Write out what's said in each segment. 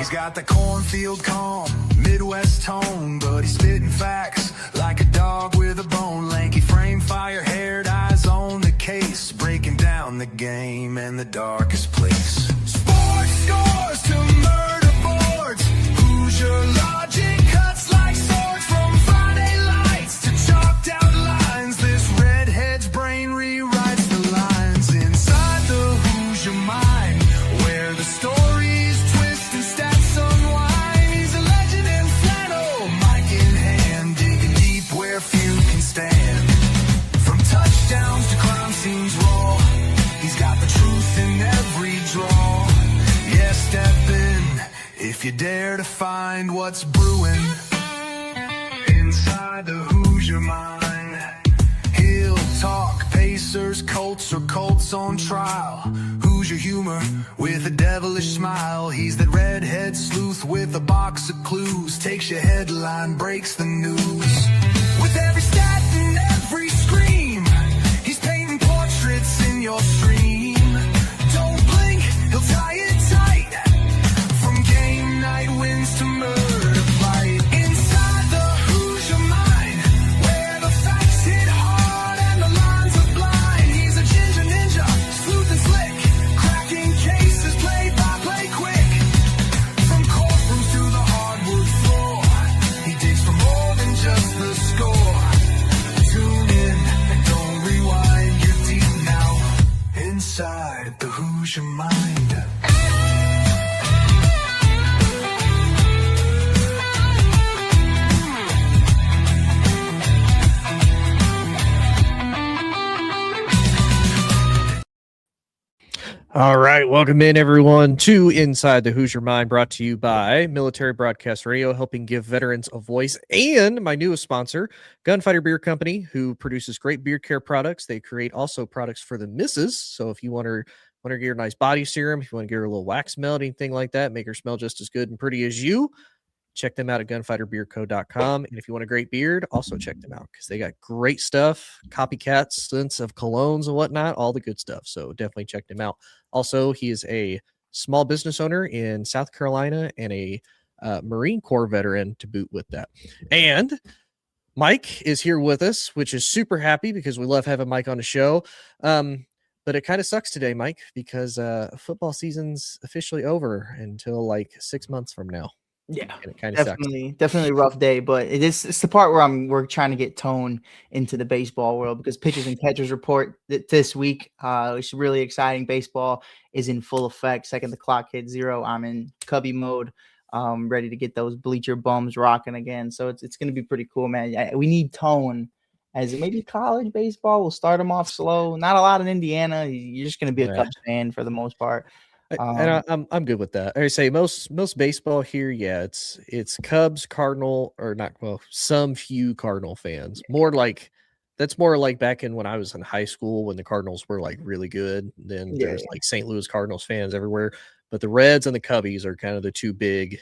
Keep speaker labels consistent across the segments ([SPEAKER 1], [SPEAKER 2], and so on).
[SPEAKER 1] He's got the cornfield calm, Midwest tone, but he's spitting facts like a dog with a bone. Lanky frame, fire-haired, eyes on the case, breaking down the game in the darkest place. Sports scores to murder boards. Who's your logic? Cuts like swords from Friday lights to chalked out lines. This redhead's brain rewrites the lines inside the Who's Your Mind, where the stories twist and stats unwind. He's a legend in flannel, mic in hand, digging deep where few can stand. From touchdowns to crime scenes raw, he's got the truth in every draw. Yeah, step in if you dare to find what's brewing inside the Who's Your Mind. He'll talk Pacers, Colts, or Colts on trial. Who's your humor with a devilish smile? He's that redhead sleuth with a box of clues. Takes your headline, breaks the news. With every stat and every scream, he's painting portraits in your stream. Don't blink, he'll tie it tight. From game night wins to murder fight. Inside the Who's Your Mind, where the facts hit hard and the lines are blind. He's a ginger ninja, smooth and slick, cracking cases play by play quick. From courtrooms to the hardwood floor, he digs for more than just the score. Tune in and don't rewind, you're deep now inside the Who's Your Mind.
[SPEAKER 2] All right, welcome in everyone to Inside the Who's Your Mind, brought to you by Military Broadcast Radio, helping give veterans a voice, and my newest sponsor, Gunfighter Beer Company, who produces great beard care products. They create also products for the missus. So if you want to get your nice body serum, if you want to get her a little wax melt, anything like that, make her smell just as good and pretty as you, check them out at gunfighterbeerco.com. And if you want a great beard, also check them out because they got great stuff, copycat scents of colognes and whatnot, all the good stuff. So definitely check them out. Also, he is a small business owner in South Carolina and a Marine Corps veteran to boot with that. And Mike is here with us, which is super happy because we love having Mike on the show. But it kind of sucks today, Mike, because football season's officially over until like 6 months from now.
[SPEAKER 3] Yeah,
[SPEAKER 2] and it kind of
[SPEAKER 3] definitely a rough day, but it's the part where we're trying to get Tone into the baseball world because pitchers and catchers report this week. It's really exciting. Baseball is in full effect. Second the clock hits 0, I'm in Cubby mode, ready to get those bleacher bums rocking again. So it's going to be pretty cool, man. We need Tone as maybe college baseball. We'll start him off slow. Not a lot in Indiana. You're just going to be a Cubs fan for the most part.
[SPEAKER 2] And I'm good with that. I say most baseball here, yeah, it's Cubs, Cardinal, or not. Well, some few Cardinal fans. That's more like back in when I was in high school when the Cardinals were like really good. Then there's like St. Louis Cardinals fans everywhere. But the Reds and the Cubbies are kind of the two big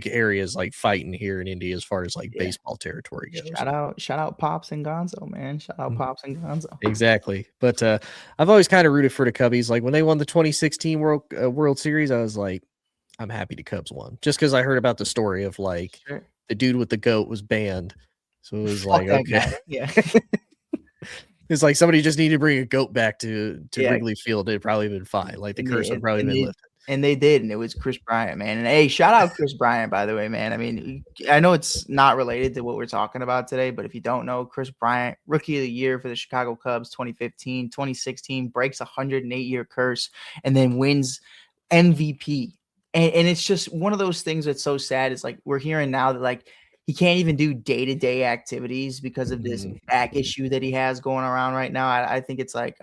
[SPEAKER 2] areas like fighting here in Indy as far as like baseball territory goes.
[SPEAKER 3] Shout out Pops and Gonzo, man. Shout out Pops and Gonzo.
[SPEAKER 2] Exactly. But I've always kind of rooted for the Cubbies. Like when they won the 2016 World Series, I was like, I'm happy the Cubs won, just because I heard about the story of like the dude with the goat was banned, so it was like okay,
[SPEAKER 3] yeah.
[SPEAKER 2] It's like somebody just needed to bring a goat back to Wrigley Field. It'd probably been fine. Like the curse would probably been lifted.
[SPEAKER 3] And they did, and it was Chris Bryant, man. And hey, shout out Chris Bryant, by the way, man. I mean, I know it's not related to what we're talking about today, but if you don't know, Chris Bryant, Rookie of the Year for the Chicago Cubs, 2015, 2016, breaks a 108-year curse, and then wins MVP. And it's just one of those things that's so sad. It's like we're hearing now that like he can't even do day-to-day activities because of this back issue that he has going around right now. I think it's like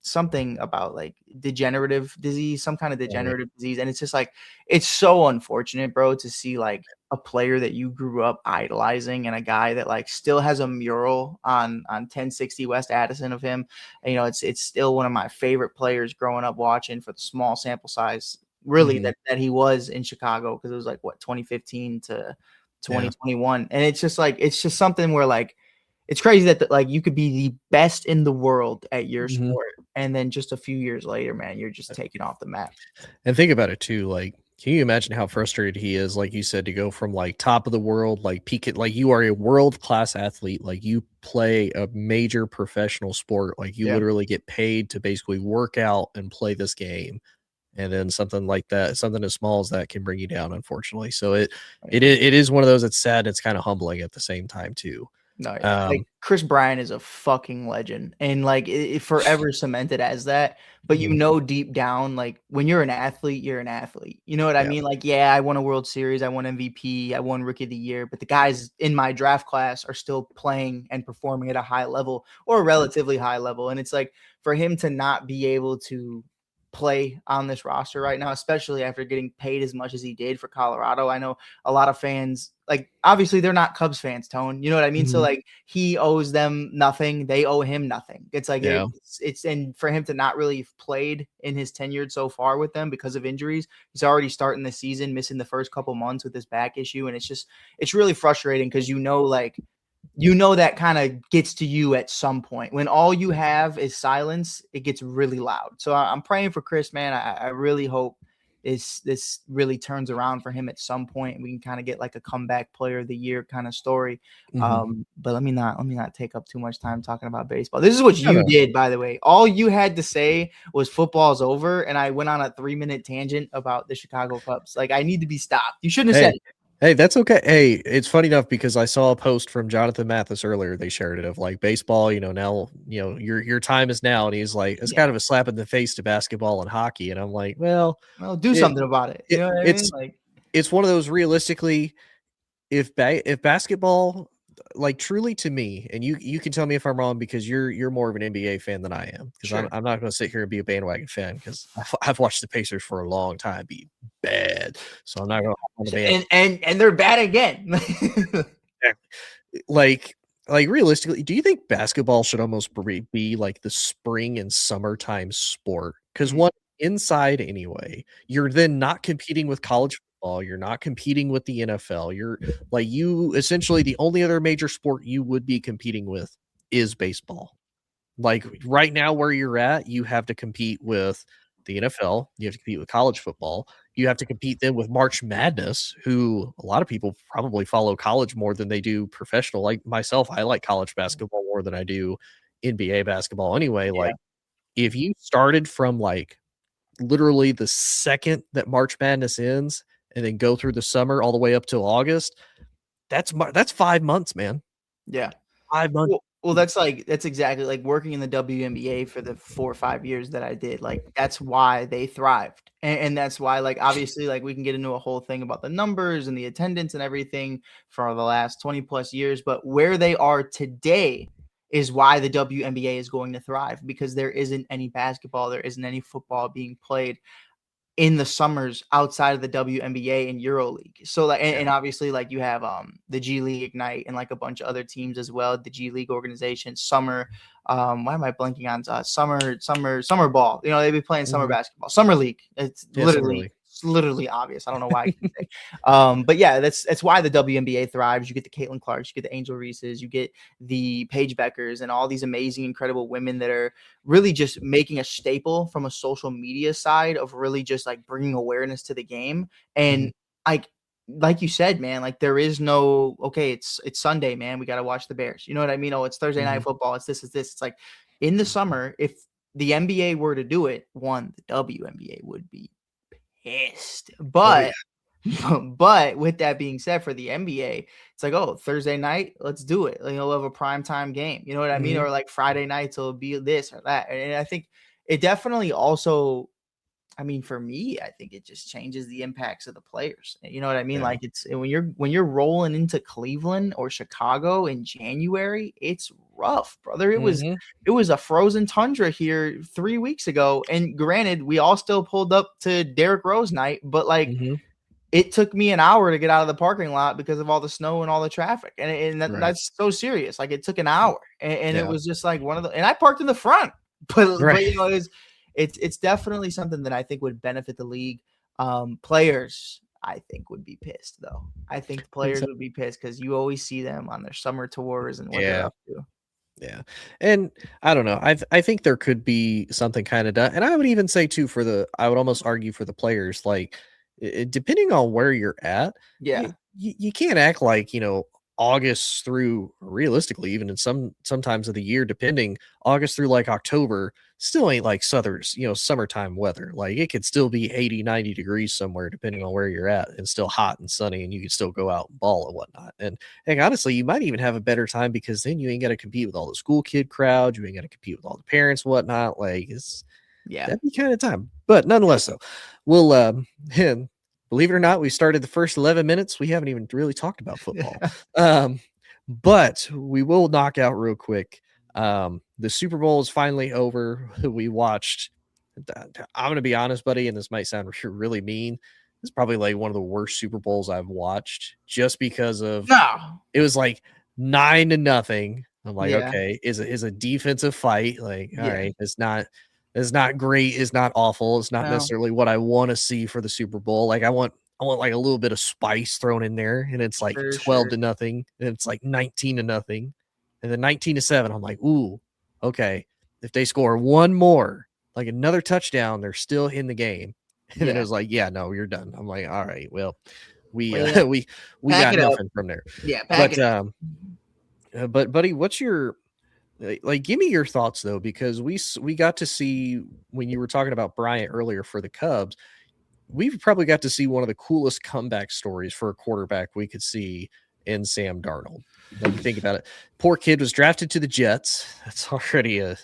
[SPEAKER 3] something about like degenerative disease, some kind of degenerative disease. And it's just like, it's so unfortunate, bro, to see like a player that you grew up idolizing and a guy that like still has a mural on 1060 West Addison of him. And, you know, it's still one of my favorite players growing up watching for the small sample size, really, that he was in Chicago, because it was like, what, 2015 to 2021. And it's just like, it's just something where like, it's crazy that like you could be the best in the world at your sport, and then just a few years later, man, you're just taking off the map.
[SPEAKER 2] And think about it too, like Can you imagine how frustrated he is, like you said, to go from like top of the world, like peak it, like you are a world class athlete, like you play a major professional sport, like you
[SPEAKER 3] Yeah.
[SPEAKER 2] literally get paid to basically work out and play this game. And then something like that, something as small as that can bring you down, unfortunately. So it is one of those that's sad. It's kind of humbling at the same time too.
[SPEAKER 3] No, yeah, like
[SPEAKER 2] Um,
[SPEAKER 3] Chris Bryant is a fucking legend, and like it forever cemented as that. But you
[SPEAKER 2] mhm,
[SPEAKER 3] know, deep down, like when you're an athlete, you're an athlete. You know what I
[SPEAKER 2] yeah,
[SPEAKER 3] mean? Like, yeah, I won a World Series, I won MVP, I won Rookie of the Year, but the guys in my draft class are still playing and performing at a high level or a
[SPEAKER 2] yeah,
[SPEAKER 3] relatively high level. And it's like for him to not be able to play on this roster right now, especially after getting paid as much as he did for Colorado. I know a lot of fans, like obviously they're not Cubs fans, Tone. You know what I mean? So
[SPEAKER 2] mhm,
[SPEAKER 3] like he owes them nothing, they owe him nothing. It's like
[SPEAKER 2] yeah,
[SPEAKER 3] it's and for him to not really have played in his tenure so far with them because of injuries, he's already starting the season missing the first couple months with this back issue, and it's really frustrating because that kind of gets to you at some point. When all you have is silence, it gets really loud. So I'm praying for Chris, man. I really hope this really turns around for him at some point and we can kind of get like a comeback player of the year kind of story.
[SPEAKER 2] mhm.
[SPEAKER 3] But let me not take up too much time talking about baseball. This is what
[SPEAKER 2] No,
[SPEAKER 3] you
[SPEAKER 2] no.
[SPEAKER 3] did, by the way. All you had to say was football's over, and I went on a 3-minute tangent about the Chicago Cubs. Like I need to be stopped. You shouldn't have said
[SPEAKER 2] Hey,
[SPEAKER 3] it.
[SPEAKER 2] hey, that's okay. Hey, it's funny enough because I saw a post from Jonathan Mathis earlier. They shared it of like baseball, now, your time is now. And he's like, it's
[SPEAKER 3] Yeah.
[SPEAKER 2] kind of a slap in the face to basketball and hockey. And I'm like, well,
[SPEAKER 3] Well, do
[SPEAKER 2] it,
[SPEAKER 3] something about it. You
[SPEAKER 2] it
[SPEAKER 3] know what I mean?
[SPEAKER 2] it's
[SPEAKER 3] Like,
[SPEAKER 2] it's one of those realistically, if basketball, like truly to me, and you can tell me if I'm wrong because you're more of an NBA fan than I am, because I'm
[SPEAKER 3] sure.
[SPEAKER 2] I'm not going to sit here and be a bandwagon fan because I've watched the Pacers for a long time be bad, so I'm not going to on the band.
[SPEAKER 3] And they're bad again.
[SPEAKER 2] Like realistically, do you think basketball should almost be like the spring and summertime sport? Because
[SPEAKER 3] Mhm.
[SPEAKER 2] one inside anyway, you're then not competing with college football, you're not competing with the NFL. You're like you essentially the only other major sport you would be competing with is baseball. Like right now, where you're at, you have to compete with the NFL, you have to compete with college football, you have to compete then with March Madness, who a lot of people probably follow college more than they do professional. Like myself, I like college basketball more than I do NBA basketball anyway.
[SPEAKER 3] Yeah,
[SPEAKER 2] Like if you started from like literally the second that March Madness ends and then go through the summer all the way up till August, that's 5 months, man.
[SPEAKER 3] yeah.
[SPEAKER 2] 5 months.
[SPEAKER 3] Well, that's exactly like working in the WNBA for the 4 or 5 years that I did. Like that's why they thrived, and that's why like obviously like we can get into a whole thing about the numbers and the attendance and everything for the last 20 plus years, but where they are today is why the WNBA is going to thrive because there isn't any basketball, there isn't any football being played in the summers outside of the WNBA and EuroLeague. So like and obviously like you have the G League Ignite and like a bunch of other teams as well, the G League organization, summer why am I blanking on summer ball. You know, they've been playing summer
[SPEAKER 2] Mhm.
[SPEAKER 3] basketball. Summer league.
[SPEAKER 2] Yeah, summer league.
[SPEAKER 3] It's literally obvious. I don't know why I can say. But yeah, that's why the WNBA thrives. You get the Caitlin Clarks, you get the Angel Reeses, you get the Paige Beckers and all these amazing, incredible women that are really just making a staple from a social media side of really just like bringing awareness to the game.
[SPEAKER 2] Mhm,
[SPEAKER 3] And like like you said, man, like there is no okay, it's Sunday, man. We got to watch the Bears. You know what I mean? Oh, it's Thursday night
[SPEAKER 2] mhm.
[SPEAKER 3] football. It's this, it's this. It's like in the summer, if the NBA were to do it, the WNBA would be pissed.
[SPEAKER 2] Oh, yeah.
[SPEAKER 3] But with that being said, for the NBA, it's like, oh, Thursday night, let's do it. Like, we'll have a prime time game. You know what I mean?
[SPEAKER 2] Mhm.
[SPEAKER 3] Or like Friday nights, it'll be this or that. And I think it definitely also, I mean, for me, I think it just changes the impacts of the players. You know what I mean?
[SPEAKER 2] Yeah.
[SPEAKER 3] Like it's when you're rolling into Cleveland or Chicago in January, it's rough, brother. It was
[SPEAKER 2] Mhm.
[SPEAKER 3] it was a frozen tundra here 3 weeks ago. And granted, we all still pulled up to Derrick Rose night, but like
[SPEAKER 2] Mhm.
[SPEAKER 3] it took me an hour to get out of the parking lot because of all the snow and all the traffic.
[SPEAKER 2] Right.
[SPEAKER 3] That's so serious. Like it took an hour and it
[SPEAKER 2] Yeah.
[SPEAKER 3] was just like one of the, and I parked in the front, but
[SPEAKER 2] Right.
[SPEAKER 3] you know, it's definitely something that I think would benefit the league. Players, I think would be pissed though. I think the
[SPEAKER 2] Think
[SPEAKER 3] players
[SPEAKER 2] so.
[SPEAKER 3] would be pissed because you always see them on their summer tours and what they're
[SPEAKER 2] Yeah.
[SPEAKER 3] up to.
[SPEAKER 2] Yeah. And I don't know. I think there could be something kinda done, and I would even say too I would almost argue for the players, like, depending on where you're at,
[SPEAKER 3] Yeah.
[SPEAKER 2] you can't act like, August through realistically, even in sometimes of the year, depending August through like October, still ain't like summertime weather. Like it could still be 80, 90 degrees somewhere, depending on where you're at, and still hot and sunny, and you can still go out and ball and whatnot. And heck, honestly, you might even have a better time because then you ain't got to compete with all the school kid crowd, you ain't got to compete with all the parents and whatnot. Like
[SPEAKER 3] Yeah.
[SPEAKER 2] that'd be kind of time. But nonetheless, though, we'll believe it or not, we started the first 11 minutes. We haven't even really talked about football. But we will knock out real quick. The Super Bowl is finally over. We watched. I'm going to be honest, buddy, and this might sound really mean. It's probably like one of the worst Super Bowls I've watched just because of it was like 9-0. I'm like,
[SPEAKER 3] Yeah.
[SPEAKER 2] okay, is a defensive fight. Like, all
[SPEAKER 3] Yeah.
[SPEAKER 2] right, it's not great. It's not awful. It's not
[SPEAKER 3] No.
[SPEAKER 2] necessarily what I want to see for the Super Bowl. Like I want like a little bit of spice thrown in there, and it's like 12-0, and it's like 19-0, and then 19-7. I'm like, ooh, okay. If they score one more, like another touchdown, they're still in the game. And then it was like, yeah, no, you're done. I'm like, all right, well, we we got nothing from there.
[SPEAKER 3] Yeah,
[SPEAKER 2] but buddy, what's your like? Give me your thoughts though, because we got to see when you were talking about Bryant earlier for the Cubs. We've probably got to see one of the coolest comeback stories for a quarterback we could see in Sam Darnold. When you think about it, poor kid was drafted to the Jets. That's already a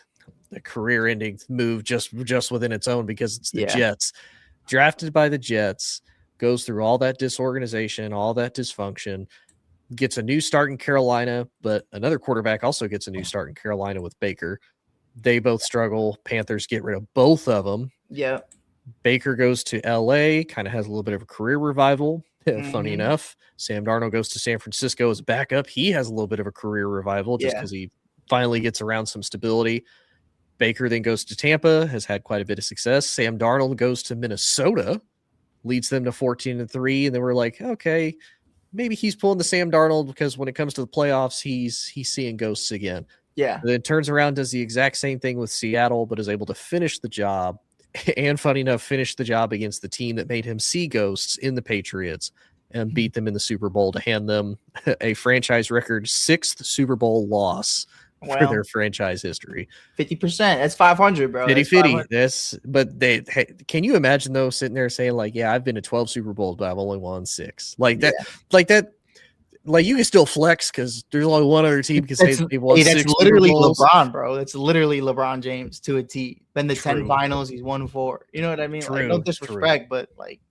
[SPEAKER 2] career-ending move just within its own because it's the Jets. Drafted by the Jets, goes through all that disorganization, all that dysfunction, gets a new start in Carolina, but another quarterback also gets a new start in Carolina with Baker. They both struggle. Panthers get rid of both of them.
[SPEAKER 3] Yeah.
[SPEAKER 2] Baker goes to LA, kind of has a little bit of a career revival. Funny enough, Sam Darnold goes to San Francisco as a backup. He has a little bit of a career revival just because he finally gets around some stability. Baker then goes to Tampa, has had quite a bit of success. Sam Darnold goes to Minnesota, leads them to 14-3, and then we're like, okay, maybe he's pulling the Sam Darnold because when it comes to the playoffs, he's seeing ghosts again.
[SPEAKER 3] Yeah.
[SPEAKER 2] And then turns around, does the exact same thing with Seattle, but is able to finish the job. And funny enough, finished the job against the team that made him see ghosts in the Patriots and beat them in the Super Bowl to hand them a franchise record 6th Super Bowl loss for their franchise history.
[SPEAKER 3] 50%. That's 500, bro.
[SPEAKER 2] 50-50. But can you imagine though sitting there saying like, yeah, I've been to 12 Super Bowls, but I've only won 6. Like that. Like you can still flex because there's only one other team can say they've won 6
[SPEAKER 3] literally
[SPEAKER 2] Super Bowls.
[SPEAKER 3] LeBron, bro. That's literally LeBron James to a T. Been the 10 finals, he's won 4. You know what I mean? Like, no disrespect, but like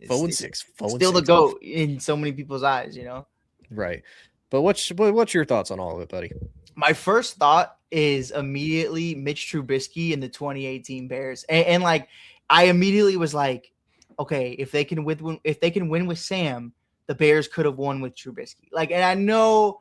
[SPEAKER 2] 4-6.
[SPEAKER 3] Still the GOAT in so many people's eyes, you know?
[SPEAKER 2] Right. But what's your thoughts on all of it, buddy?
[SPEAKER 3] My first thought is immediately Mitch Trubisky and the 2018 Bears. And like I immediately was like, okay, if they can win with Sam, the Bears could have won with Trubisky. Like, and I know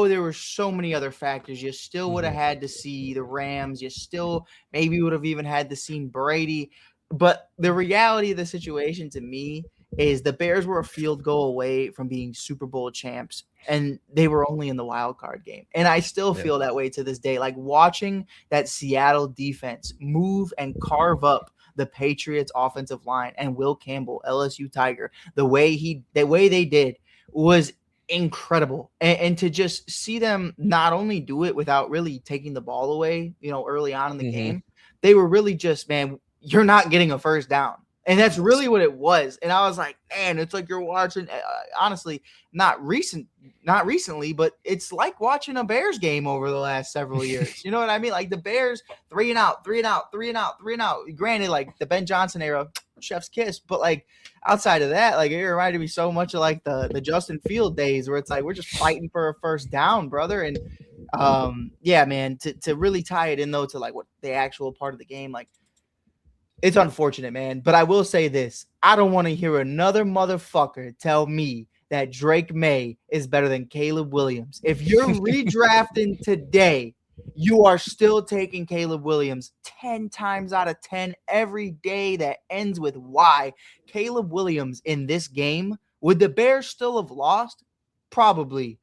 [SPEAKER 3] there were so many other factors. You still would have had to see the Rams. You still maybe would have even had to see Brady. But the reality of the situation to me is the Bears were a field goal away from being Super Bowl champs, and they were only in the wild card game. And I still feel that way to this day. Like watching that Seattle defense move and carve up the Patriots offensive line and Will Campbell, LSU Tiger, the way they did was incredible. And to just see them not only do it without really taking the ball away, early on in the game, they were really just, man, you're not getting a first down. And that's really what it was. And I was like, man, it's like you're watching, honestly, not recently, but it's like watching a Bears game over the last several years. You know what I mean? Like the Bears, 3 and out. Granted, like the Ben Johnson era, chef's kiss. But like outside of that, like it reminded me so much of like the Justin Field days where it's like we're just fighting for a first down, brother. And yeah, man, to really tie it in though to like what the actual part of the game, like, it's unfortunate, man. But I will say this. I don't want to hear another motherfucker tell me that Drake May is better than Caleb Williams. If you're redrafting today, you are still taking Caleb Williams 10 times out of 10 every day that ends with Y. Caleb Williams in this game, would the Bears still have lost? Probably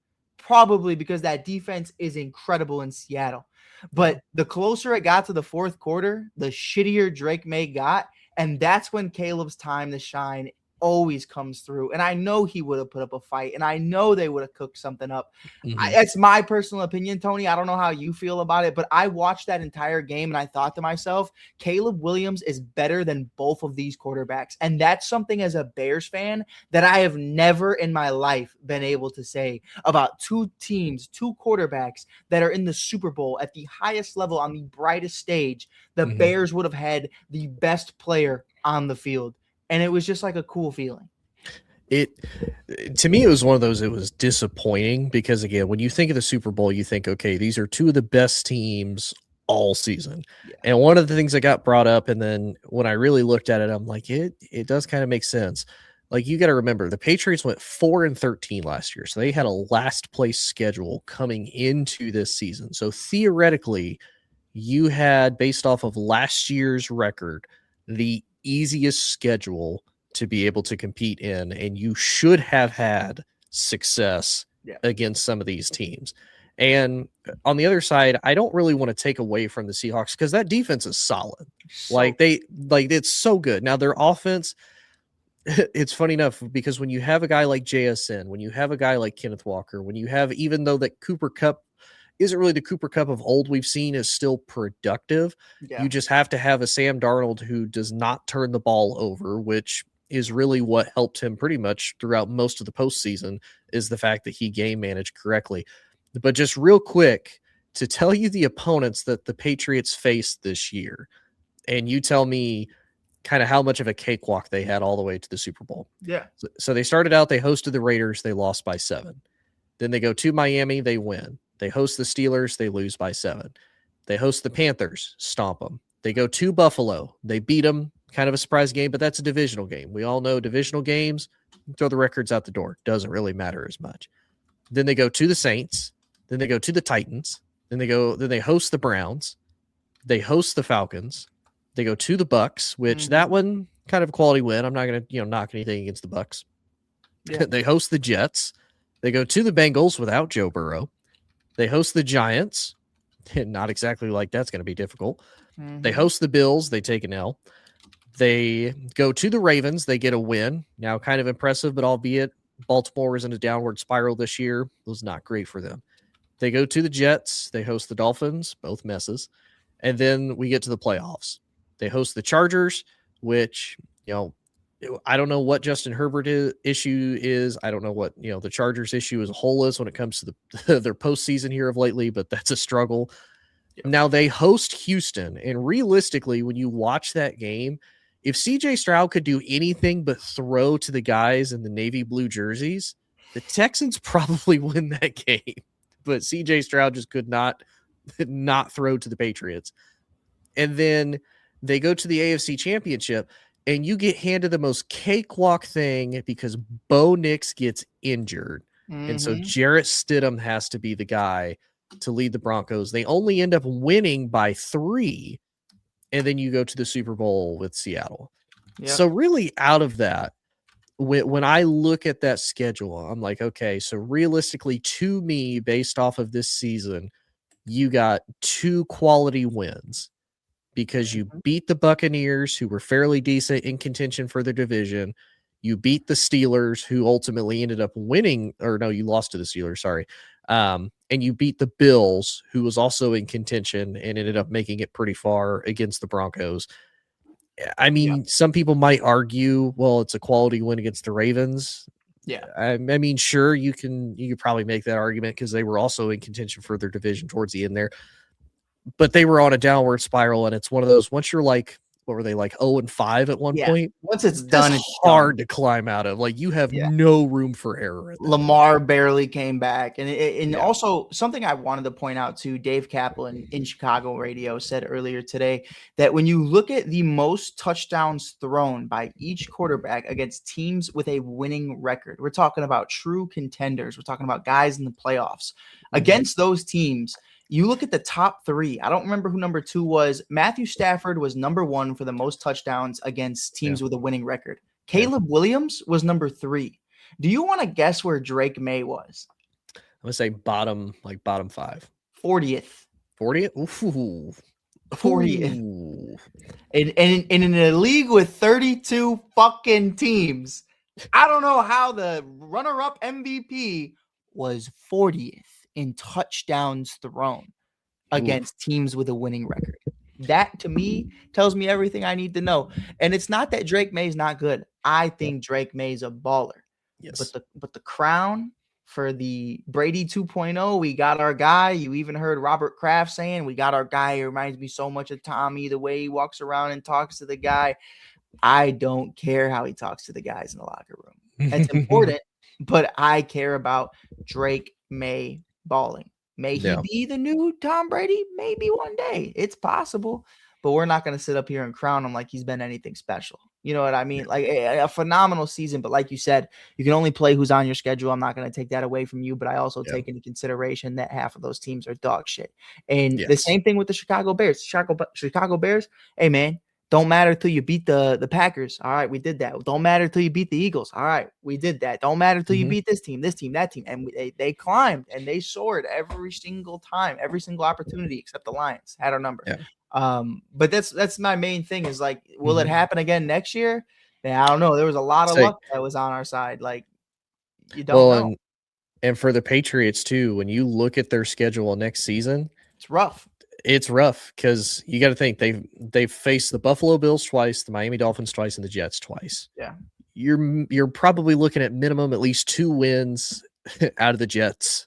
[SPEAKER 3] because that defense is incredible in Seattle. But the closer it got to the fourth quarter, the shittier Drake May got. And that's when Caleb's time to shine always comes through. And I know he would have put up a fight, and I know they would have cooked something up. It's my personal opinion, Tony. I don't know how you feel about it, but I watched that entire game and I thought to myself, Caleb Williams is better than both of these quarterbacks. And that's something as a Bears fan that I have never in my life been able to say about two teams, two quarterbacks that are in the Super Bowl at the highest level on the brightest stage. The Bears would have had the best player on the field. And it was just like a cool feeling.
[SPEAKER 2] To me, it was one of those, it was disappointing because, again, when you think of the Super Bowl, you think, okay, these are two of the best teams all season. Yeah. And one of the things that got brought up, and then when I really looked at it, I'm like, it does kind of make sense. Like, you got to remember, the Patriots went 4-13 last year. So they had a last place schedule coming into this season. So theoretically, you had, based off of last year's record, the easiest schedule to be able to compete in, and you should have had success against some of these teams. And on the other side, I don't really want to take away from the Seahawks because that defense is solid. It's so good. Now their offense, it's funny enough because when you have a guy like JSN, when you have a guy like Kenneth Walker, when you have, even though that Cooper Kupp isn't really the Cooper Kupp of old we've seen, is still productive. Yeah. You just have to have a Sam Darnold who does not turn the ball over, which is really what helped him pretty much throughout most of the postseason, is the fact that he game managed correctly. But just real quick, to tell you the opponents that the Patriots faced this year, and you tell me kind of how much of a cakewalk they had all the way to the Super Bowl.
[SPEAKER 3] Yeah.
[SPEAKER 2] So they started out, they hosted the Raiders, they lost by 7. Then they go to Miami, they win. They host the Steelers, they lose by 7. They host the Panthers, stomp them. They go to Buffalo, they beat them, kind of a surprise game, but that's a divisional game. We all know divisional games, throw the records out the door. Doesn't really matter as much. Then they go to the Saints, then they go to the Titans, then they host the Browns, they host the Falcons, they go to the Bucks, which that one kind of a quality win. I'm not going to knock anything against the Bucks. Yeah. They host the Jets, they go to the Bengals without Joe Burrow. They host the Giants. Not exactly like that's going to be difficult. They host the Bills. They take an L. They go to the Ravens. They get a win. Now, kind of impressive, but albeit Baltimore was in a downward spiral this year. It was not great for them. They go to the Jets. They host the Dolphins, both messes. And then we get to the playoffs. They host the Chargers, which, I don't know what Justin Herbert issue is. I don't know what, the Chargers issue as a whole is when it comes to their postseason here of lately, but that's a struggle. Yep. Now they host Houston, and realistically, when you watch that game, if CJ Stroud could do anything but throw to the guys in the navy blue jerseys, the Texans probably win that game. But CJ Stroud just could not throw to the Patriots. And then they go to the AFC Championship, and you get handed the most cakewalk thing because Bo Nix gets injured. And so Jarrett Stidham has to be the guy to lead the Broncos. They only end up winning by 3. And then you go to the Super Bowl with Seattle. Yep. So really out of that, when I look at that schedule, I'm like, okay, so realistically to me, based off of this season, you got 2 quality wins. Because you beat the Buccaneers, who were fairly decent in contention for the division. You beat the Steelers, who ultimately ended up winning, or no, you lost to the Steelers, sorry. And you beat the Bills, who was also in contention and ended up making it pretty far against the Broncos. I mean, some people might argue, well, it's a quality win against the Ravens.
[SPEAKER 3] Yeah.
[SPEAKER 2] I mean, sure, you could probably make that argument because they were also in contention for their division towards the end there. But they were on a downward spiral, and it's one of those, once you're like, what were they, like 0-5 at one point?
[SPEAKER 3] Once it's done,
[SPEAKER 2] it's hard to climb out of. Like, you have no room for error.
[SPEAKER 3] Lamar barely came back. And also, something I wanted to point out to Dave Kaplan in Chicago radio said earlier today, that when you look at the most touchdowns thrown by each quarterback against teams with a winning record, we're talking about true contenders. We're talking about guys in the playoffs. Against those teams, you look at the top 3. I don't remember who number 2 was. Matthew Stafford was number 1 for the most touchdowns against teams with a winning record. Caleb Williams was number 3. Do you want to guess where Drake May was?
[SPEAKER 2] I'm going to say bottom 5.
[SPEAKER 3] 40th.
[SPEAKER 2] 40th? Ooh.
[SPEAKER 3] 40th.
[SPEAKER 2] Ooh.
[SPEAKER 3] And in a league with 32 fucking teams, I don't know how the runner-up MVP was 40th in touchdowns thrown against teams with a winning record. That, to me, tells me everything I need to know. And it's not that Drake May's not good. I think Drake May's a baller.
[SPEAKER 2] Yes.
[SPEAKER 3] But the crown for the Brady 2.0, we got our guy. You even heard Robert Kraft saying, we got our guy. He reminds me so much of Tommy, the way he walks around and talks to the guy. I don't care how he talks to the guys in the locker room. That's important, but I care about Drake May balling. May he be the new Tom Brady? Maybe one day. It's possible, but we're not going to sit up here and crown him like he's been anything special. You know what I mean? Like a phenomenal season, but like you said, you can only play who's on your schedule. I'm not going to take that away from you, but I also take into consideration that half of those teams are dog shit. And the same thing with the Chicago Bears. Chicago Bears, hey, man, don't matter till you beat the Packers. All right, we did that. Don't matter till you beat the Eagles. All right, we did that. Don't matter till you beat this team, that team. And they climbed and they soared every single time, every single opportunity except the Lions had our number.
[SPEAKER 2] Yeah.
[SPEAKER 3] But that's my main thing is like, will it happen again next year? Man, I don't know. There was a lot of luck that was on our side. Like, you don't know.
[SPEAKER 2] And for the Patriots too, when you look at their schedule next season,
[SPEAKER 3] it's rough.
[SPEAKER 2] It's rough because you got to think they've faced the Buffalo Bills twice, the Miami Dolphins twice, and the Jets twice.
[SPEAKER 3] Yeah,
[SPEAKER 2] you're probably looking at minimum at least 2 wins out of the Jets.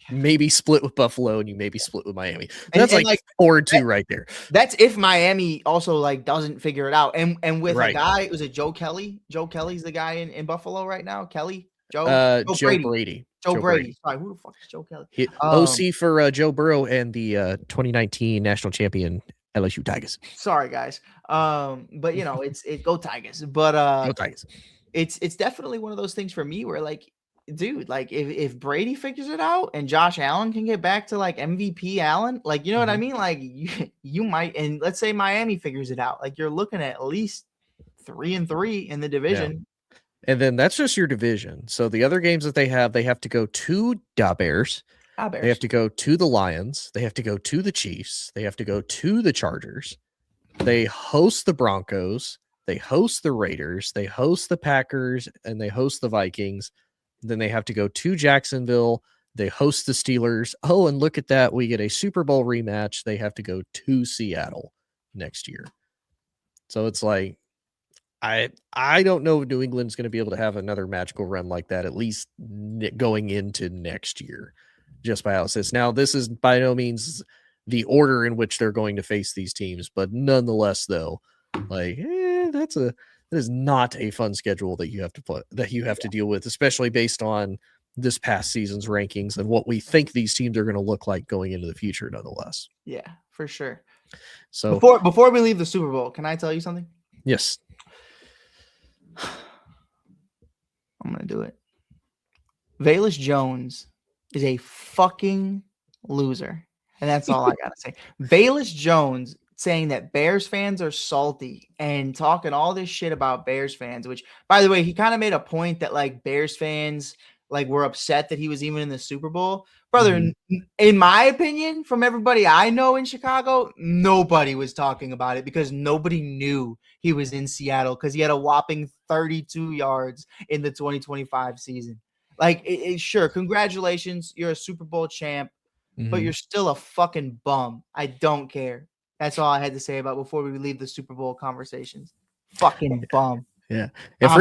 [SPEAKER 2] Maybe split with Buffalo, and you maybe split with Miami. That's like 4-2 right there.
[SPEAKER 3] That's if Miami also like doesn't figure it out. And with a guy, was it Joe Kelly? Joe Kelly's the guy in Buffalo right now. Kelly, Joe Brady. Joe Brady. Sorry, who the fuck is Joe Kelly?
[SPEAKER 2] OC for Joe Burrow and the 2019 national champion LSU Tigers.
[SPEAKER 3] Sorry, guys. But you know, it's go Tigers. But
[SPEAKER 2] go Tigers.
[SPEAKER 3] It's definitely one of those things for me where like, dude, like if Brady figures it out and Josh Allen can get back to like MVP Allen, like, you know what I mean? Like you might, and let's say Miami figures it out, like you're looking at least 3-3 in the division.
[SPEAKER 2] Yeah. And then that's just your division. So the other games that they have to go to the Bears. They have to go to the Lions. They have to go to the Chiefs. They have to go to the Chargers. They host the Broncos. They host the Raiders. They host the Packers, and they host the Vikings. Then they have to go to Jacksonville. They host the Steelers. Oh, and look at that. We get a Super Bowl rematch. They have to go to Seattle next year. So it's like, I don't know if New England's going to be able to have another magical run like that, at least going into next year, just by how it sits. Now, this is by no means the order in which they're going to face these teams, but nonetheless, though, like, that is not a fun schedule that you have to put, that you have to deal with, especially based on this past season's rankings and what we think these teams are going to look like going into the future, nonetheless.
[SPEAKER 3] Yeah, for sure.
[SPEAKER 2] So
[SPEAKER 3] before we leave the Super Bowl, can I tell you something?
[SPEAKER 2] Yes.
[SPEAKER 3] I'm going to do it. Velus Jones is a fucking loser. And that's all I got to say. Velus Jones saying that Bears fans are salty and talking all this shit about Bears fans, which, by the way, he kind of made a point that like Bears fans like were upset that he was even in the Super Bowl. Brother, in my opinion, from everybody I know in Chicago, nobody was talking about it because nobody knew he was in Seattle because he had a whopping 32 yards in the 2025 season. Like, sure, congratulations, you're a Super Bowl champ, but you're still a fucking bum. I don't care. That's all I had to say about before we leave the Super Bowl conversations. Fucking bum.
[SPEAKER 2] Yeah. And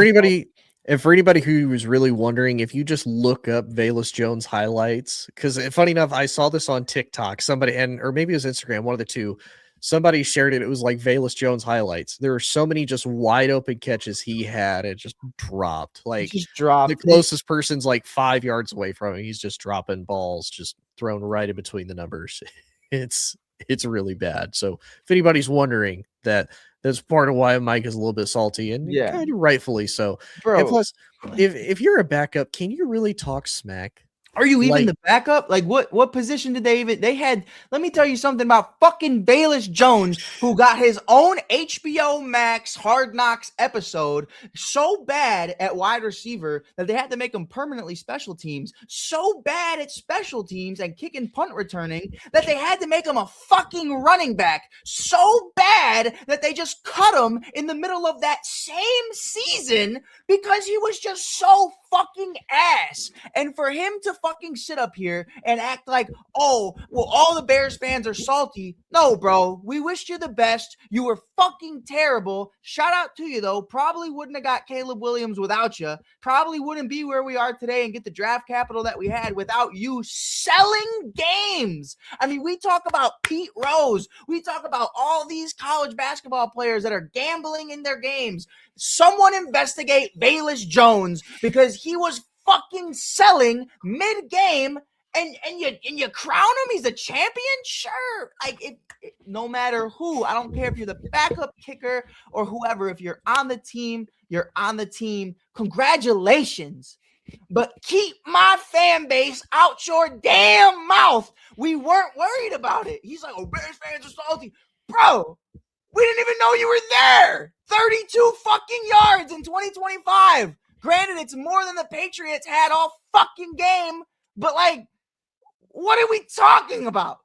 [SPEAKER 2] for anybody who was really wondering, if you just look up Velus Jones highlights, because funny enough, I saw this on TikTok, somebody, or maybe it was Instagram, one of the two, somebody shared it. It was like Velus Jones highlights. There were so many just wide open catches he had. It just dropped. Like, the closest person's like 5 yards away from him. He's just dropping balls, just thrown right in between the numbers. It's really bad. So if anybody's wondering, that's part of why Mike is a little bit salty, and kind of rightfully so. Bro, and plus, if you're a backup, can you really talk smack
[SPEAKER 3] Are you even
[SPEAKER 2] Like-
[SPEAKER 3] the backup? Like what position did they had? Let me tell you something about fucking Bayless Jones, who got his own HBO Max Hard Knocks episode so bad at wide receiver that they had to make him permanently special teams. So bad at special teams and kicking punt returning that they had to make him a fucking running back. So bad that they just cut him in the middle of that same season because he was just so fucking ass. And for him to fucking sit up here and act like, oh, well, all the Bears fans are salty. No, bro, we wished you the best. You were fucking terrible. Shout out to you, though. Probably wouldn't have got Caleb Williams without you. Probably wouldn't be where we are today and get the draft capital that we had without you selling games. I mean, we talk about Pete Rose. We talk about all these college basketball players that are gambling in their games. Someone investigate Bayless Jones because he was fucking selling mid-game, and you crown him. He's a champion, sure. Like no matter who, I don't care if you're the backup kicker or whoever. If you're on the team, you're on the team. Congratulations, but keep my fan base out your damn mouth. We weren't worried about it. He's like, oh, Bears fans are salty, bro. We didn't even know you were there. 32 fucking yards in 2025. Granted, it's more than the Patriots had all fucking game, but like, what are we talking about?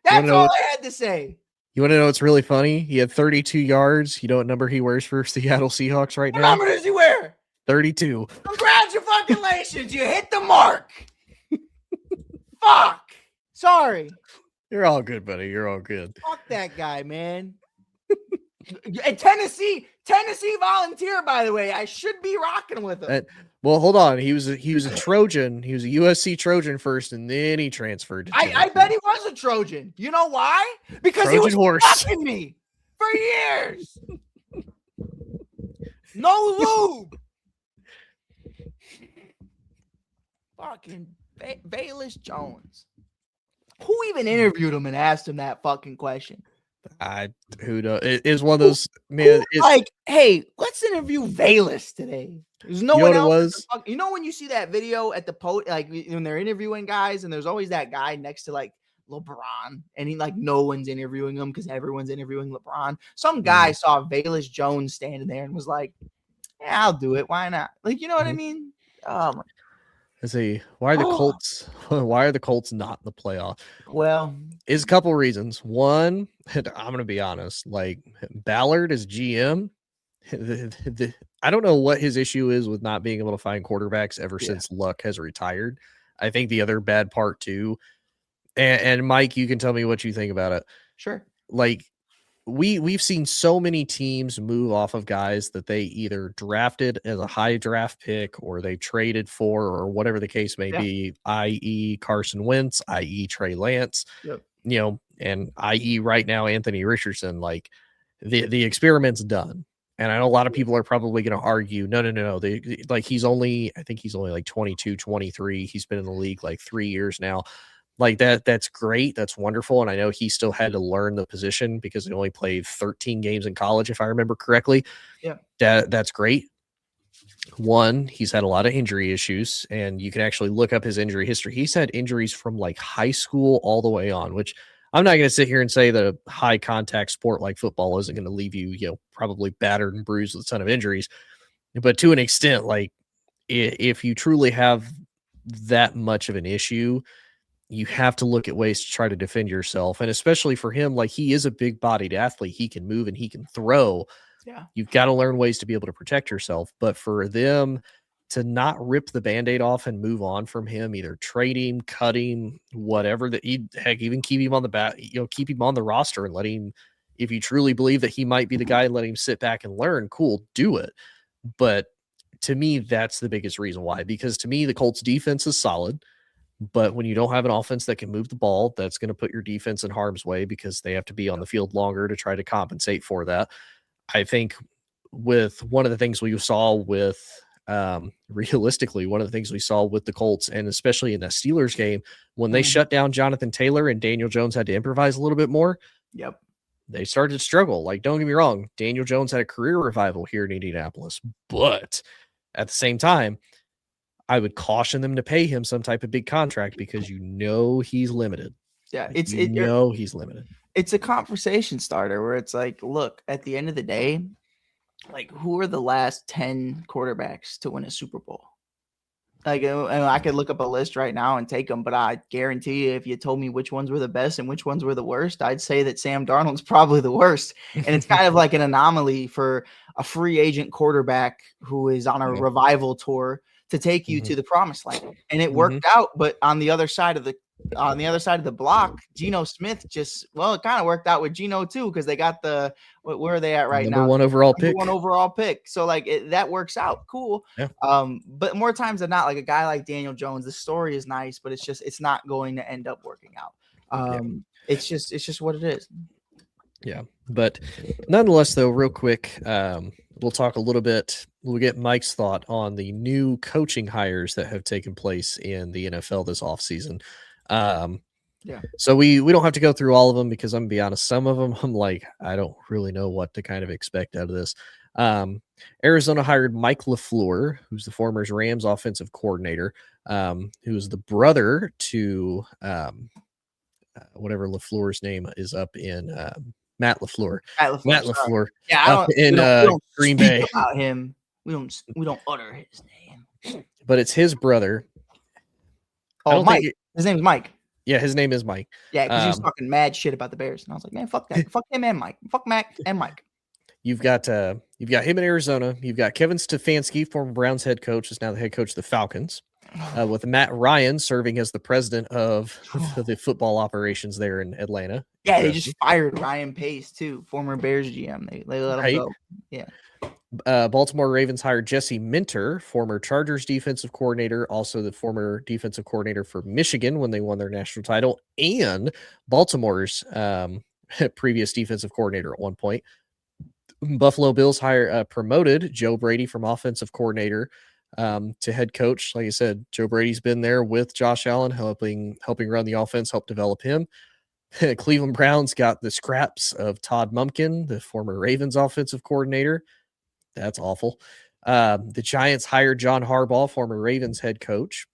[SPEAKER 3] That's all I had to say.
[SPEAKER 2] You want to know what's really funny? He had 32 yards. You know what number he wears for Seattle Seahawks right now?
[SPEAKER 3] What number does he wear?
[SPEAKER 2] 32.
[SPEAKER 3] Congratulations. You hit the mark. Fuck. Sorry.
[SPEAKER 2] You're all good, buddy. You're all good.
[SPEAKER 3] Fuck that guy, man. And Tennessee volunteer, by the way. I should be rocking with him.
[SPEAKER 2] Well, hold on. He was a Trojan. He was a USC Trojan first, and then he transferred.
[SPEAKER 3] I bet he was a Trojan. You know why? Because
[SPEAKER 2] Trojan
[SPEAKER 3] he was
[SPEAKER 2] horse.
[SPEAKER 3] fucking me for years. No lube. Fucking Bayless Jones. Who even interviewed him and asked him that fucking question?
[SPEAKER 2] Who knows? It is one of those, man.
[SPEAKER 3] Like, hey, let's interview Bayless today. There's no one else. You know when you see that video at the like when they're interviewing guys, and there's always that guy next to like LeBron, and he like no one's interviewing him because everyone's interviewing LeBron. Some guy saw Bayless Jones standing there and was like, "Yeah, I'll do it. Why not?" Like, you know what I mean?
[SPEAKER 2] Why are the Colts? Why are the Colts not in the playoff?
[SPEAKER 3] Well,
[SPEAKER 2] is a couple reasons. One, I'm going to be honest. Like Ballard is GM. I don't know what his issue is with not being able to find quarterbacks ever since Luck has retired. I think the other bad part too. And Mike, you can tell me what you think about it.
[SPEAKER 3] Sure.
[SPEAKER 2] Like we've seen so many teams move off of guys that they either drafted as a high draft pick or they traded for, or whatever the case may be, i.e. Carson Wentz, i.e. Trey Lance, you know, and i.e. right now, Anthony Richardson. Like the experiment's done. And I know a lot of people are probably going to argue, no. I think he's only like 22, 23. He's been in the league like 3 years now. Like that's great. That's wonderful. And I know he still had to learn the position because he only played 13 games in college, if I remember correctly.
[SPEAKER 3] Yeah.
[SPEAKER 2] That's great. One, he's had a lot of injury issues, and you can actually look up his injury history. He's had injuries from like high school all the way on, which I'm not going to sit here and say that a high contact sport like football isn't going to leave you, probably battered and bruised with a ton of injuries. But to an extent, like if you truly have that much of an issue, you have to look at ways to try to defend yourself. And especially for him, like he is a big bodied athlete. He can move and he can throw.
[SPEAKER 3] Yeah.
[SPEAKER 2] You've got to learn ways to be able to protect yourself. But for them to not rip the Band-Aid off and move on from him, either trade him, cut him, whatever, that even keep him on the keep him on the roster and let him, if you truly believe that he might be the guy, let him sit back and learn. Cool, do it. But to me, that's the biggest reason why, because to me, the Colts defense is solid. But when you don't have an offense that can move the ball, that's going to put your defense in harm's way because they have to be on the field longer to try to compensate for that. I think with one of the things we saw with realistically, one of the things we saw with the Colts, and especially in the Steelers game, when they shut down Jonathan Taylor and Daniel Jones had to improvise a little bit more.
[SPEAKER 3] Yep.
[SPEAKER 2] They started to struggle. Like, don't get me wrong, Daniel Jones had a career revival here in Indianapolis, but at the same time, I would caution them to pay him some type of big contract because he's limited.
[SPEAKER 3] Yeah,
[SPEAKER 2] Like, he's limited.
[SPEAKER 3] It's a conversation starter where it's like, look, at the end of the day, like, who are the last 10 quarterbacks to win a Super Bowl? Like, I could look up a list right now and take them, but I guarantee you, if you told me which ones were the best and which ones were the worst, I'd say that Sam Darnold's probably the worst. And it's kind of like an anomaly for a free agent quarterback who is on a revival tour to take you to the promised land. And it worked out, but on the other side of the block, Geno Smith it kind of worked out with Geno too, because they got where are they at right now?
[SPEAKER 2] Number one overall pick.
[SPEAKER 3] So like that works out. Cool.
[SPEAKER 2] Yeah.
[SPEAKER 3] But more times than not, like a guy like Daniel Jones, the story is nice, but it's not going to end up working out. It's just what it is.
[SPEAKER 2] Yeah. But nonetheless, though, real quick, we'll talk a little bit. We'll get Mike's thought on the new coaching hires that have taken place in the NFL this offseason. So we don't have to go through all of them because I'm gonna be honest, some of them I'm like, I don't really know what to kind of expect out of this. Arizona hired Mike LaFleur, who's the former Rams offensive coordinator, who is the brother to whatever LaFleur's name is up in Matt LaFleur. Matt LaFleur.
[SPEAKER 3] Yeah,
[SPEAKER 2] we don't Green Bay.
[SPEAKER 3] About him. We don't utter his name.
[SPEAKER 2] But it's his brother.
[SPEAKER 3] Oh, Mike. His name's Mike.
[SPEAKER 2] Yeah, his name is Mike.
[SPEAKER 3] Yeah, because he was talking mad shit about the Bears, and I was like, man, fuck that, fuck him and Mike, fuck Mac and Mike.
[SPEAKER 2] You've got him in Arizona. You've got Kevin Stefanski, former Browns head coach, is now the head coach of the Falcons. With Matt Ryan serving as the president of the football operations there in Atlanta.
[SPEAKER 3] Yeah, they just fired Ryan Pace too, former Bears GM. They let him go. Yeah.
[SPEAKER 2] Baltimore Ravens hired Jesse Minter, former Chargers defensive coordinator, also the former defensive coordinator for Michigan when they won their national title, and Baltimore's previous defensive coordinator at one point. Buffalo Bills promoted Joe Brady from offensive coordinator to head coach. Like I said, Joe Brady's been there with Josh Allen, helping run the offense, help develop him. Cleveland Browns got the scraps of Todd Mumpkin, the former Ravens offensive coordinator. That's awful. The Giants hired John Harbaugh, former Ravens head coach.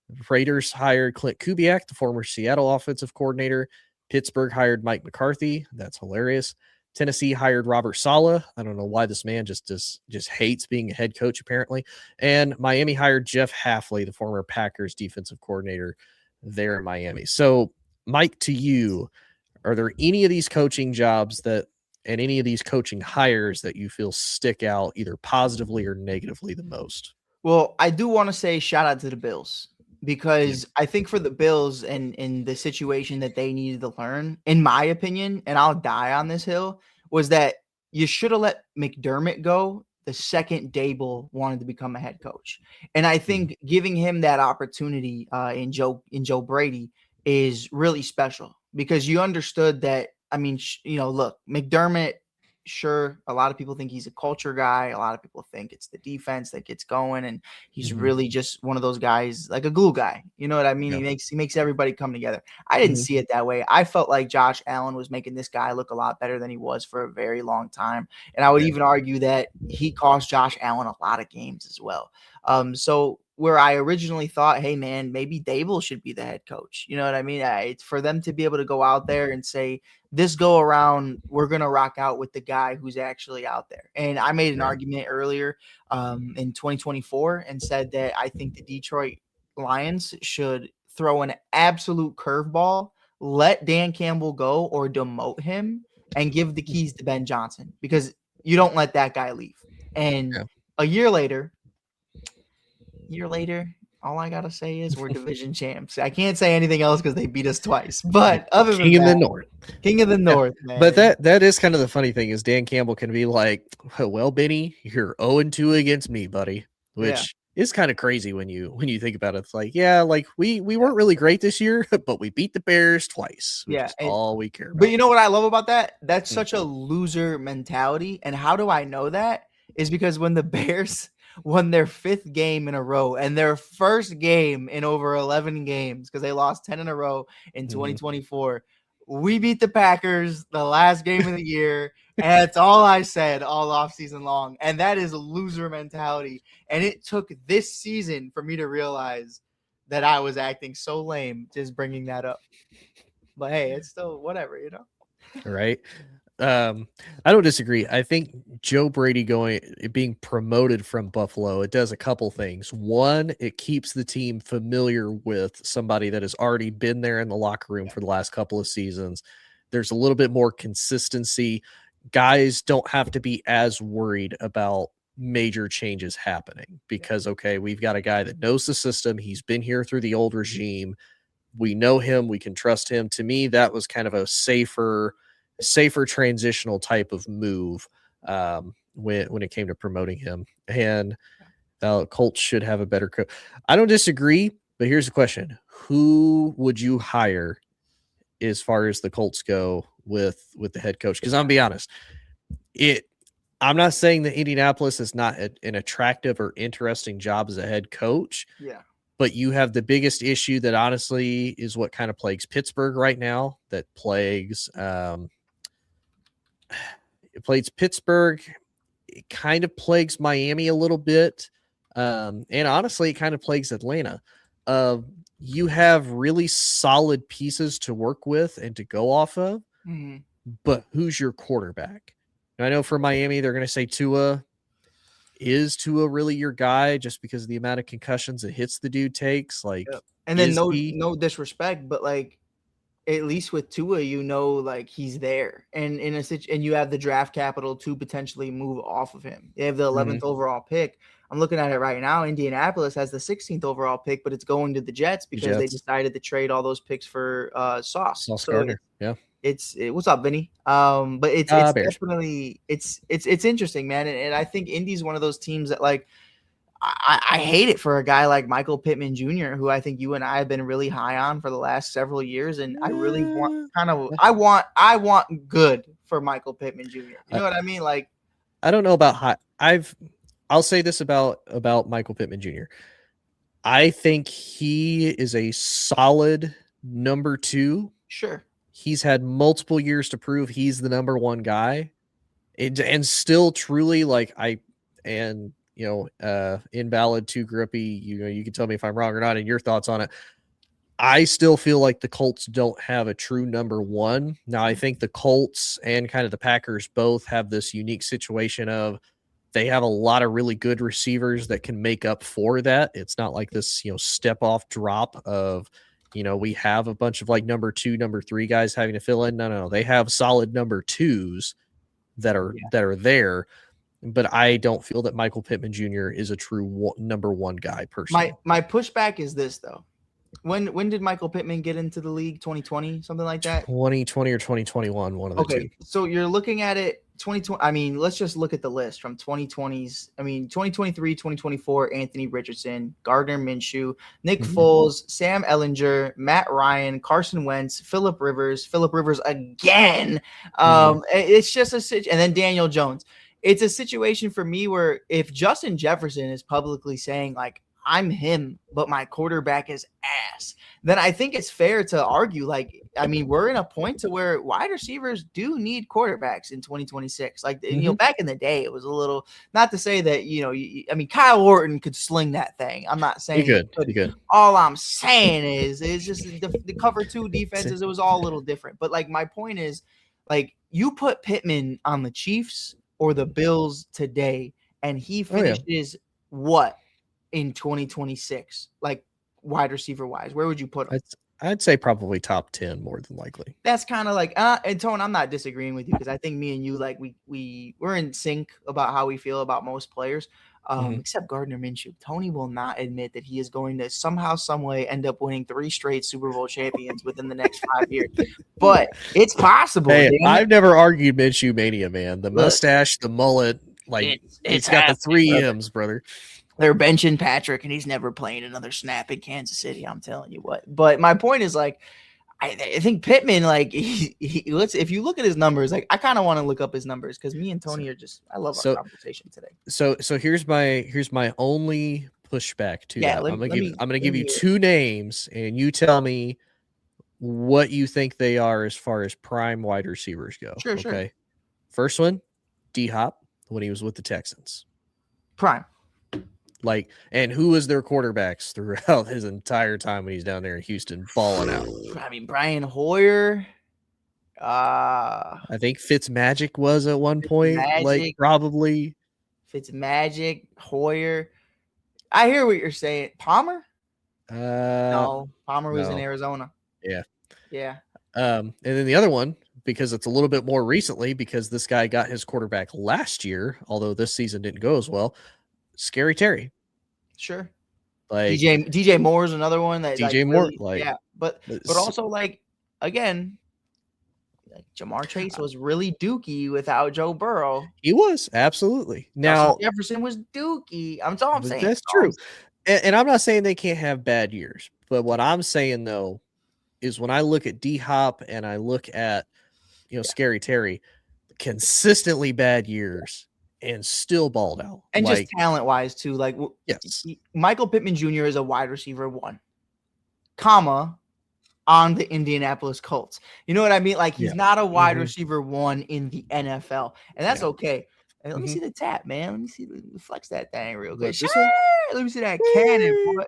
[SPEAKER 2] The Raiders hired Clint Kubiak, the former Seattle offensive coordinator. Pittsburgh hired Mike McCarthy. That's hilarious. Tennessee hired Robert Saleh. I don't know why this man just hates being a head coach, apparently. And Miami hired Jeff Hafley, the former Packers defensive coordinator there in Miami. So, Mike, to you, are there any of these coaching jobs and any of these coaching hires that you feel stick out either positively or negatively the most?
[SPEAKER 3] Well, I do want to say shout out to the Bills because I think for the Bills and in the situation that they needed to learn, in my opinion, and I'll die on this hill, was that you should have let McDermott go the second Dable wanted to become a head coach. And I think giving him that opportunity in Joe Brady is really special because you understood that. I mean, look, McDermott, sure, a lot of people think he's a culture guy. A lot of people think it's the defense that gets going, and he's really just one of those guys, like a glue guy. You know what I mean? Yeah. He makes everybody come together. I didn't see it that way. I felt like Josh Allen was making this guy look a lot better than he was for a very long time. And I would even argue that he cost Josh Allen a lot of games as well. So where I originally thought, hey, man, maybe Dable should be the head coach. You know what I mean? It's for them to be able to go out there and say, this go around, we're going to rock out with the guy who's actually out there. And I made an argument earlier in 2024 and said that I think the Detroit Lions should throw an absolute curveball, let Dan Campbell go or demote him and give the keys to Ben Johnson because you don't let that guy leave. And a year later, all I gotta say is we're division champs. I can't say anything else because they beat us twice. But other than
[SPEAKER 2] King of the North,
[SPEAKER 3] man.
[SPEAKER 2] But that is kind of the funny thing is Dan Campbell can be like, well, Benny, you're 0-2 against me, buddy, which is kind of crazy when you think about it. It's like, we weren't really great this year, but we beat the Bears twice. Which is all we care about.
[SPEAKER 3] But you know what I love about that? That's such a loser mentality. And how do I know that? Is because when the Bears won their 5th game in a row and their first game in over 11 games because they lost 10 in a row in 2024. we beat the Packers the last game of the year. And that's all I said all offseason long. And that is a loser mentality. And it took this season for me to realize that I was acting so lame just bringing that up. But hey, it's still whatever, you know?
[SPEAKER 2] Right. I don't disagree. I think Joe Brady being promoted from Buffalo, it does a couple things. One, it keeps the team familiar with somebody that has already been there in the locker room for the last couple of seasons. There's a little bit more consistency. Guys don't have to be as worried about major changes happening because, okay, we've got a guy that knows the system. He's been here through the old regime. We know him. We can trust him. To me, that was kind of a safer transitional type of move when it came to promoting him. And the Colts should have a better coach. I don't disagree, but here's the question: who would you hire as far as the Colts go with the head coach? Because I'm gonna be honest, I'm not saying that Indianapolis is not an attractive or interesting job as a head coach.
[SPEAKER 3] Yeah.
[SPEAKER 2] But you have the biggest issue that honestly is what kind of plagues Pittsburgh right now. That plagues it plagues Pittsburgh. It kind of plagues Miami a little bit, and honestly, it kind of plagues Atlanta. You have really solid pieces to work with and to go off of, but who's your quarterback? I know for Miami, they're going to say Tua. Is Tua really your guy just because of the amount of concussions that hits the dude takes? Like,
[SPEAKER 3] and then no disrespect, but like at least with Tua, you know, like he's there, and and you have the draft capital to potentially move off of him. They have the 11th overall pick. I'm looking at it right now. Indianapolis has the 16th overall pick, but it's going to the Jets because they decided to trade all those picks for Sauce
[SPEAKER 2] Gardner. Yeah.
[SPEAKER 3] What's up, Vinny? But it's definitely it's interesting, man. And I think Indy's one of those teams that like I hate it for a guy like Michael Pittman Jr., who I think you and I have been really high on for the last several years, and I really want I want good for Michael Pittman Jr. You know what I mean? Like,
[SPEAKER 2] I don't know about high. I'll say this about Michael Pittman Jr. I think he is a solid number 2.
[SPEAKER 3] Sure.
[SPEAKER 2] He's had multiple years to prove he's the number 1 guy, and still truly like invalid too grippy. You can tell me if I'm wrong or not in your thoughts on it. I still feel like the Colts don't have a true number 1. Now I think the Colts and kind of the Packers both have this unique situation of they have a lot of really good receivers that can make up for that. It's not like this, step off drop of, we have a bunch of like number 2, number 3 guys having to fill in. No. They have solid number 2s that are there. But I don't feel that Michael Pittman Jr. is a true number 1 guy personally.
[SPEAKER 3] My pushback is this though. When did Michael Pittman get into the league? 2020, something like that?
[SPEAKER 2] 2020 or 2021, one of the two.
[SPEAKER 3] Okay, so you're looking at it 2020. I mean, let's just look at the list from 2020s. I mean, 2023, 2024, Anthony Richardson, Gardner Minshew, Nick Foles, Sam Ellinger, Matt Ryan, Carson Wentz, Phillip Rivers again. It's just and then Daniel Jones. It's a situation for me where if Justin Jefferson is publicly saying like, I'm him, but my quarterback is ass, then I think it's fair to argue, like, I mean, we're in a point to where wide receivers do need quarterbacks in 2026. Like, back in the day, it was a little, not to say that, I mean, Kyle Orton could sling that thing. I'm not saying
[SPEAKER 2] he could.
[SPEAKER 3] All I'm saying is it's just the cover 2 defenses. It was all a little different. But like, my point is, like, you put Pittman on the Chiefs or the Bills today, and he finishes what? In 2026, like wide receiver wise, where would you put him?
[SPEAKER 2] I'd say probably top 10 more than likely.
[SPEAKER 3] That's kind of like and Tone, I'm not disagreeing with you because I think me and you, like, we're in sync about how we feel about most players, except Gardner Minshew. Tony will not admit that he is going to somehow, some way end up winning 3 straight Super Bowl champions within the next 5 years. But it's possible.
[SPEAKER 2] Hey, I've never argued Minshew mania, man. The mustache, the mullet, like it's got the 3 M's, brother.
[SPEAKER 3] They're benching Patrick, and he's never playing another snap in Kansas City. I'm telling you what. But my point is, like, I think Pittman, like, if you look at his numbers, like, I kind of want to look up his numbers because me and Tony are just, I love our conversation today.
[SPEAKER 2] So here's my only pushback to that. I'm gonna give you 2 names, and you tell me what you think they are as far as prime wide receivers go.
[SPEAKER 3] Sure.
[SPEAKER 2] Okay. First one, D-Hop when he was with the Texans.
[SPEAKER 3] Prime.
[SPEAKER 2] Like, and who was their quarterbacks throughout his entire time when he's down there in Houston balling out?
[SPEAKER 3] I mean, Brian Hoyer.
[SPEAKER 2] I think Fitzmagic was at one point, like probably.
[SPEAKER 3] Fitzmagic, Hoyer. I hear what you're saying. Palmer? No, Palmer was in Arizona.
[SPEAKER 2] Yeah. And then the other one, because it's a little bit more recently, because this guy got his quarterback last year, although this season didn't go as well. Scary Terry.
[SPEAKER 3] Sure.
[SPEAKER 2] Like
[SPEAKER 3] DJ Moore's another one that
[SPEAKER 2] DJ Moore,
[SPEAKER 3] but also like again, like Jamar Chase was really dookie without Joe Burrow.
[SPEAKER 2] He was absolutely. Now
[SPEAKER 3] Jefferson was dookie. I'm saying.
[SPEAKER 2] That's true. And I'm not saying they can't have bad years, but what I'm saying though is when I look at D-Hop and I look at Scary Terry, consistently bad years and still balled out.
[SPEAKER 3] And just talent wise too. Like
[SPEAKER 2] yes,
[SPEAKER 3] Michael Pittman Jr. is a wide receiver 1, comma, on the Indianapolis Colts. You know what I mean? Like he's not a wide receiver 1 in the NFL, and that's okay. And let me see the tap, man. Let me see. Flex that thing real quick. Let me see that cannon, boy.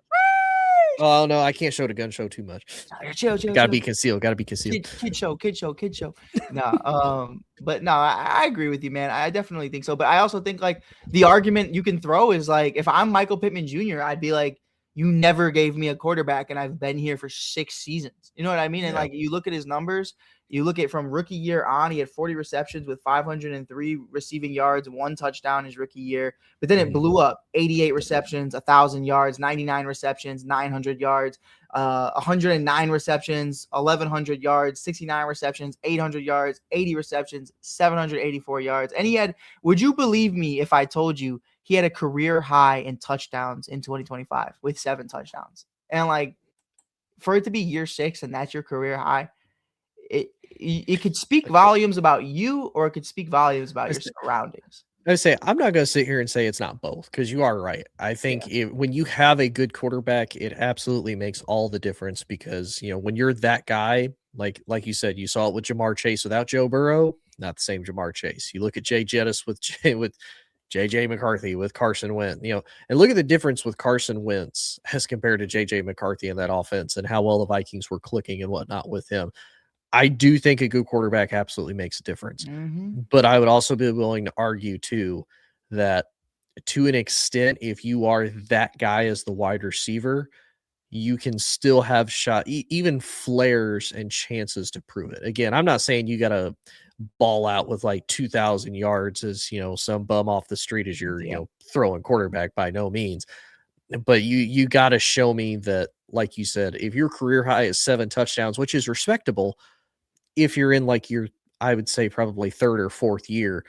[SPEAKER 2] Oh no, I can't show the gun show too much.
[SPEAKER 3] Chill.
[SPEAKER 2] Gotta be concealed.
[SPEAKER 3] Kid show. No, but no, I agree with you, man. I definitely think so. But I also think like the argument you can throw is like, if I'm Michael Pittman Jr., I'd be like, you never gave me a quarterback, and I've been here for 6 seasons. You know what I mean? And like you look at his numbers. You look at from rookie year on, he had 40 receptions with 503 receiving yards, 1 touchdown his rookie year. But then it blew up: 88 receptions, 1,000 yards, 99 receptions, 900 yards, 109 receptions, 1,100 yards, 69 receptions, 800 yards, 80 receptions, 784 yards. And he had, would you believe me if I told you he had a career high in touchdowns in 2025 with 7 touchdowns? And like, for it to be year 6 and that's your career high, it could speak volumes about you, or it could speak volumes about your surroundings.
[SPEAKER 2] I say, I'm not going to sit here and say it's not both, because you are right. I think when you have a good quarterback, it absolutely makes all the difference, because when you're that guy, like you said, you saw it with Jamar Chase without Joe Burrow, not the same Jamar Chase. You look at Jay Jettis with JJ McCarthy, with Carson Wentz, and look at the difference with Carson Wentz as compared to JJ McCarthy in that offense, and how well the Vikings were clicking and whatnot with him. I do think a good quarterback absolutely makes a difference. But I would also be willing to argue too that to an extent, if you are that guy as the wide receiver, you can still have even flares and chances to prove it. Again, I'm not saying you got to ball out with like 2,000 yards as some bum off the street as you're throwing quarterback, by no means. But you got to show me that, like you said, if your career high is 7 touchdowns, which is respectable, if you're in like I would say probably 3rd or 4th year,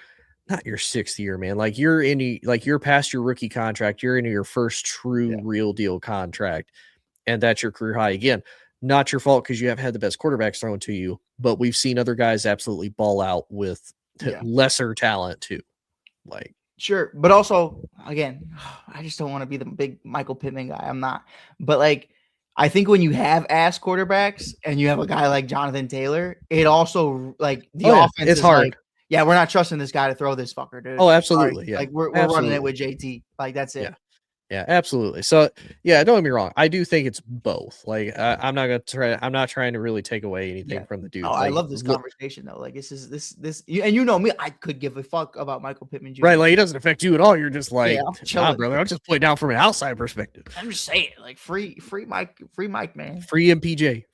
[SPEAKER 2] not your 6th year, man. Like you're past your rookie contract, you're into your first true real deal contract, and that's your career high. Again, not your fault because you haven't had the best quarterbacks thrown to you, but we've seen other guys absolutely ball out with lesser talent too. Like,
[SPEAKER 3] sure, but also again, I just don't want to be the big Michael Pittman guy. I'm not, but like, I think when you have ass quarterbacks and you have a guy like Jonathan Taylor, it also like the offense
[SPEAKER 2] it's hard.
[SPEAKER 3] Like, we're not trusting this guy to throw this fucker, dude.
[SPEAKER 2] Oh, absolutely.
[SPEAKER 3] Sorry. Like we're running it with JT. Like that's it.
[SPEAKER 2] Yeah, absolutely. So don't get me wrong. I do think it's both. Like I'm not trying to really take away anything from the dude.
[SPEAKER 3] Oh,
[SPEAKER 2] like,
[SPEAKER 3] I love this conversation though. Like this, and you know me, I could give a fuck about Michael Pittman Jr.
[SPEAKER 2] Right, like it doesn't affect you at all. You're just like, brother. I'm just putting down from an outside perspective.
[SPEAKER 3] I'm just saying, like free Mike, man.
[SPEAKER 2] Free MPJ.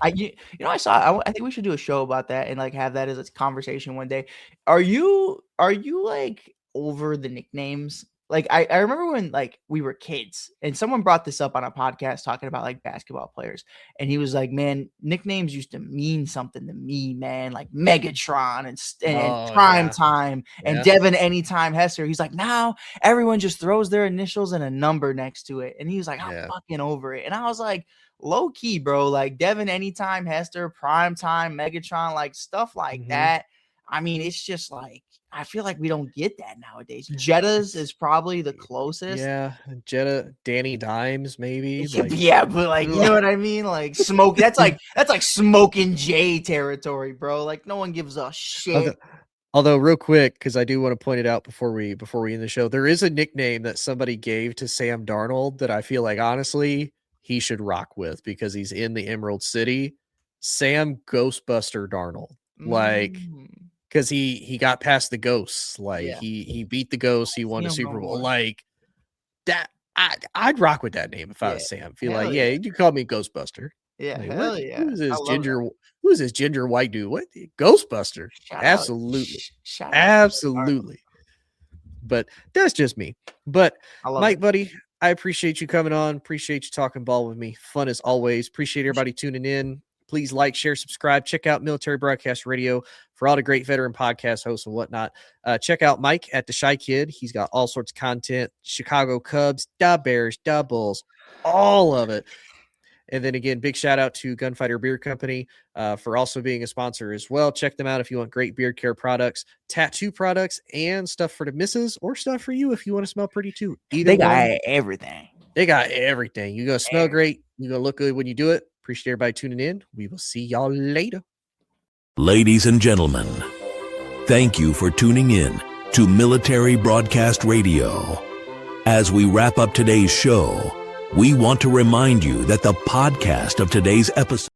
[SPEAKER 3] I think we should do a show about that and like have that as a conversation one day. Are you like over the nicknames? Like I remember when like we were kids and someone brought this up on a podcast talking about like basketball players, and he was like, man, nicknames used to mean something to me, man, like Megatron and Prime Time and Devin Anytime Hester. He's like, now everyone just throws their initials and a number next to it. And he was like, I'm fucking over it. And I was like, low key, bro, like Devin Anytime Hester, Prime Time, Megatron, like stuff like that. I mean, it's just like I feel like we don't get that nowadays. Jetta's is probably the closest.
[SPEAKER 2] Yeah, Jetta, Danny Dimes, maybe. Like,
[SPEAKER 3] Yeah, but like you know what I mean? Like smoke. That's like Smoking Jay territory, bro. Like no one gives a shit.
[SPEAKER 2] Although, real quick, because I do want to point it out before we end the show, there is a nickname that somebody gave to Sam Darnold that I feel like honestly he should rock with because he's in the Emerald City. Sam Ghostbuster Darnold, like, because he got past the ghosts, like he beat the ghosts, he won the Super Bowl, like that. I'd rock with that name if I was Sam. Feel like you call me Ghostbuster.
[SPEAKER 3] Yeah,
[SPEAKER 2] like,
[SPEAKER 3] hell yeah.
[SPEAKER 2] Who's this ginger? Who's this ginger white dude? What Ghostbuster? Absolutely. Absolutely. But that's just me. But Mike, buddy, I appreciate you coming on. Appreciate you talking ball with me. Fun as always. Appreciate everybody tuning in. Please like, share, subscribe. Check out Military Broadcast Radio for all the great veteran podcast hosts and whatnot. Check out Mike at the Shy Kid. He's got all sorts of content. Chicago Cubs, da Bears, da Bulls, all of it. And then again, big shout out to Gunfighter Beer Company for also being a sponsor as well. Check them out if you want great beard care products, tattoo products, and stuff for the missus or stuff for you if you want to smell pretty too.
[SPEAKER 3] They got everything.
[SPEAKER 2] They got everything. You're going to smell great. You're going to look good when you do it. Appreciate everybody tuning in. We will see y'all later.
[SPEAKER 4] Ladies and gentlemen, thank you for tuning in to Military Broadcast Radio. As we wrap up today's show, we want to remind you that the podcast of today's episode